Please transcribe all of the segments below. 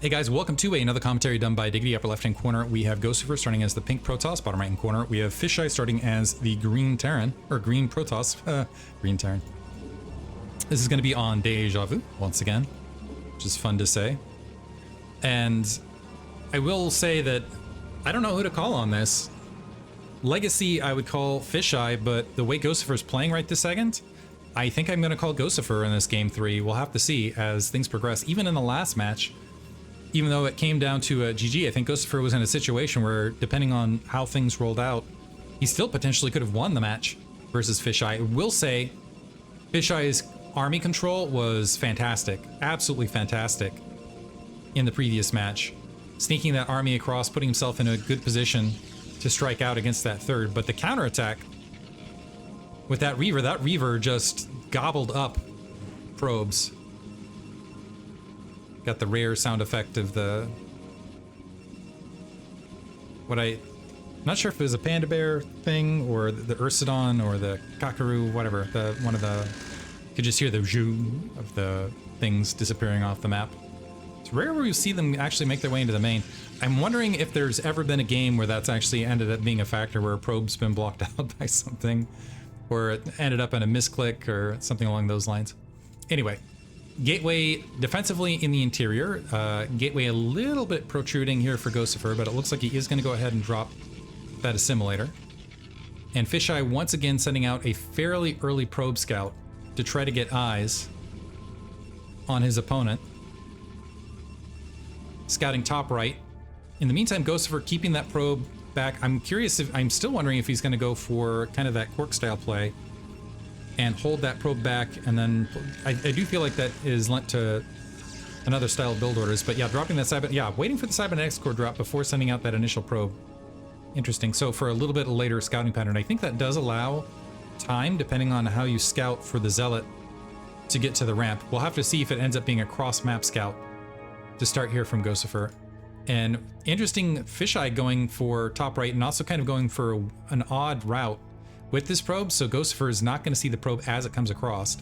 Hey guys, welcome to another commentary done by Diggity. Upper left-hand corner, we have Gosufer starting as the pink Protoss. Bottom right-hand corner, we have Fischei starting as the green Terran, or green Protoss, green Terran. This is going to be on Deja Vu, once again, which is fun to say. And I will say that I don't know who to call on this. Legacy, I would call Fischei, but the way Gosufer is playing right this second, I think I'm going to call Gosufer in this game 3. We'll have to see as things progress. Even in the last match, even though it came down to a GG, I think Gosufer was in a situation where, depending on how things rolled out, he still potentially could have won the match versus Fischei. I will say, Fischei's army control was fantastic, absolutely fantastic in the previous match. Sneaking that army across, putting himself in a good position to strike out against that third. But the counterattack with that Reaver just gobbled up probes. Got the rare sound effect of the... I'm not sure if it was a panda bear thing, or the Ursidon, or the Kakaru, whatever. One of the... You could just hear the zhoo of the things disappearing off the map. It's rare where you see them actually make their way into the main. I'm wondering if there's ever been a game where that's actually ended up being a factor, where a probe's been blocked out by something, or it ended up in a misclick, or something along those lines. Anyway. Gateway defensively in the interior. Gateway a little bit protruding here for Gosufer, but it looks like he is going to go ahead and drop that assimilator. And Fischei once again sending out a fairly early probe scout to try to get eyes on his opponent. Scouting top right. In the meantime, Gosufer keeping that probe back. I'm still wondering if he's going to go for kind of that Quark style play and hold that probe back, and then I do feel like that is lent to another style of build orders. But yeah, dropping that waiting for the cybernetics core drop before sending out that initial probe. Interesting. So for a little bit later scouting pattern, I think that does allow time, depending on how you scout for the Zealot, to get to the ramp. We'll have to see if it ends up being a cross-map scout to start here from Gosufer. And interesting, Fischei going for top right and also kind of going for an odd route with this probe, so Gosufer is not going to see the probe as it comes across.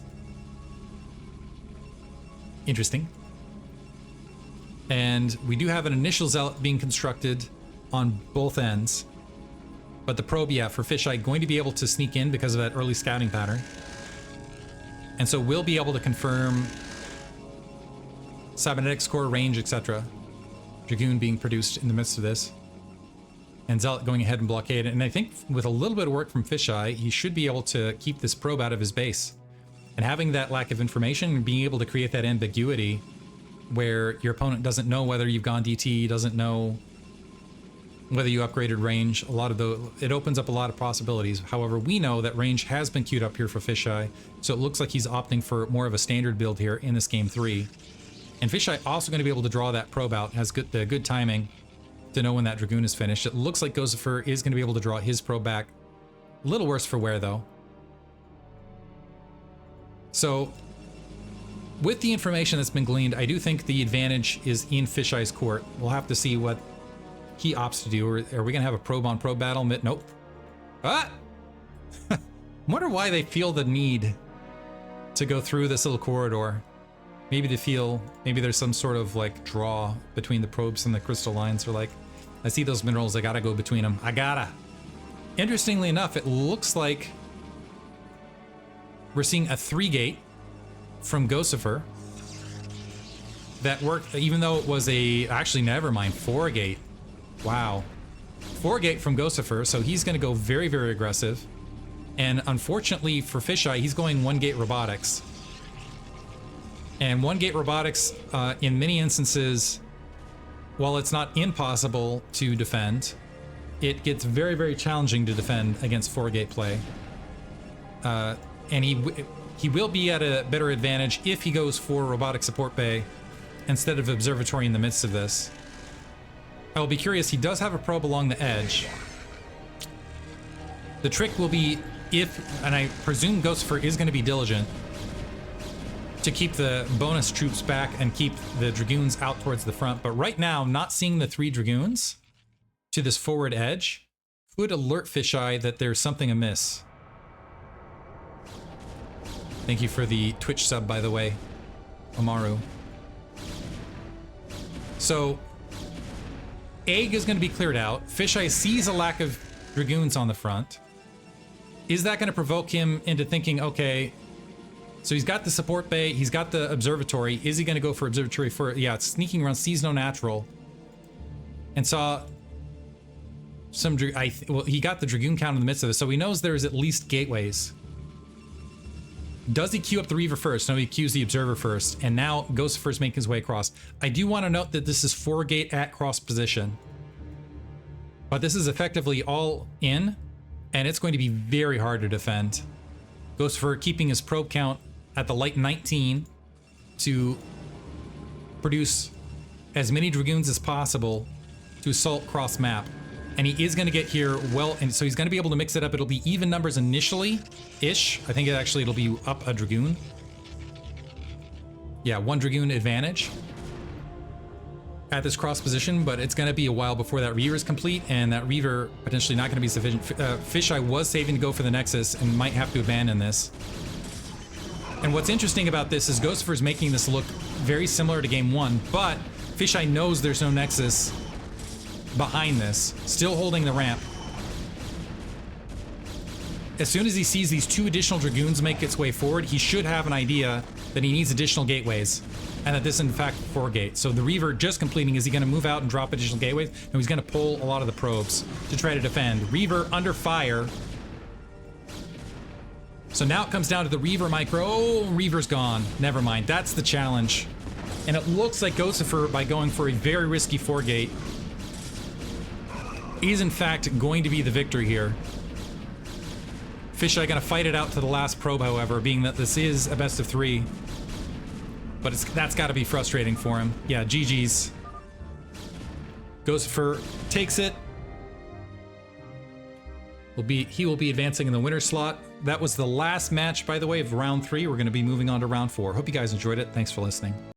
Interesting. And we do have an initial Zealot being constructed on both ends. But the probe, yeah, for Fischei, going to be able to sneak in because of that early scouting pattern. And so we'll be able to confirm cybernetics core range, etc. Dragoon being produced in the midst of this. And Zealot going ahead and blockade. And I think with a little bit of work from Fischei, he should be able to keep this probe out of his base. And having that lack of information and being able to create that ambiguity where your opponent doesn't know whether you've gone DT, doesn't know whether you upgraded range, it opens up a lot of possibilities. However, we know that range has been queued up here for Fischei, so it looks like he's opting for more of a standard build here in this game 3. And Fischei also going to be able to draw that probe out, has good timing to know when that Dragoon is finished. It looks like Gosufer is going to be able to draw his probe back. A little worse for wear, though. So, with the information that's been gleaned, I do think the advantage is in Fischei's court. We'll have to see what he opts to do. Are we going to have a probe-on-probe battle? Nope. Ah! Wonder why they feel the need to go through this little corridor. Maybe they feel, maybe there's some sort of like draw between the probes and the crystal lines. They're like, I see those minerals, I gotta go between them. I gotta. Interestingly enough, it looks like we're seeing a 3-gate from Gosufer that worked, even though it was actually never mind, 4-gate. Wow. 4-gate from Gosufer, so he's gonna go very, very aggressive. And unfortunately for Fischei, he's going 1-gate robotics. And 1-gate robotics, in many instances, while it's not impossible to defend, it gets very, very challenging to defend against 4-gate play. And he will be at a better advantage if he goes for robotic support bay instead of observatory in the midst of this. I will be curious. He does have a probe along the edge. The trick will be and I presume Gosufer is going to be diligent to keep the bonus troops back and keep the Dragoons out towards the front. But right now, not seeing the 3 Dragoons to this forward edge would alert Fischei that there's something amiss. Thank you for the Twitch sub, by the way, Amaru. So Egg is going to be cleared out. Fischei sees a lack of Dragoons on the front. Is that going to provoke him into thinking, okay, so he's got the support bay, he's got the observatory. Is he going to go for observatory for, yeah, it's sneaking around, sees no natural. And saw some, well, he got the Dragoon count in the midst of this, so he knows there's at least gateways. Does he queue up the Reaver first? No, he queues the Observer first, and now Gosufer's making his way across. I do want to note that this is 4 gate at cross position. But this is effectively all in, and it's going to be very hard to defend. Gosufer keeping his probe count at the light 19 to produce as many Dragoons as possible to assault cross map. And he is going to get here well, and so he's going to be able to mix it up. It'll be even numbers initially-ish. I think it'll be up a Dragoon. Yeah, 1 Dragoon advantage at this cross position, but it's going to be a while before that Reaver is complete, and that Reaver potentially not going to be sufficient. Fischei was saving to go for the Nexus and might have to abandon this. And what's interesting about this is Gosufer's making this look very similar to game 1, but Fischei knows there's no Nexus behind this, still holding the ramp. As soon as he sees these 2 additional Dragoons make its way forward, he should have an idea that he needs additional gateways, and that this is in fact 4 gates. So the Reaver just completing, is he going to move out and drop additional gateways? No, he's going to pull a lot of the probes to try to defend. Reaver under fire. So now it comes down to the Reaver micro. Oh, Reaver's gone. Never mind. That's the challenge. And it looks like Gosufer, by going for a very risky 4 gate, is in fact going to be the victor here. Fischei going to fight it out to the last probe, however, being that this is a best of 3. But that's got to be frustrating for him. Yeah, GG's. Gosufer takes it. He will be advancing in the winner slot. That was the last match, by the way, of round 3. We're going to be moving on to round 4. Hope you guys enjoyed it. Thanks for listening.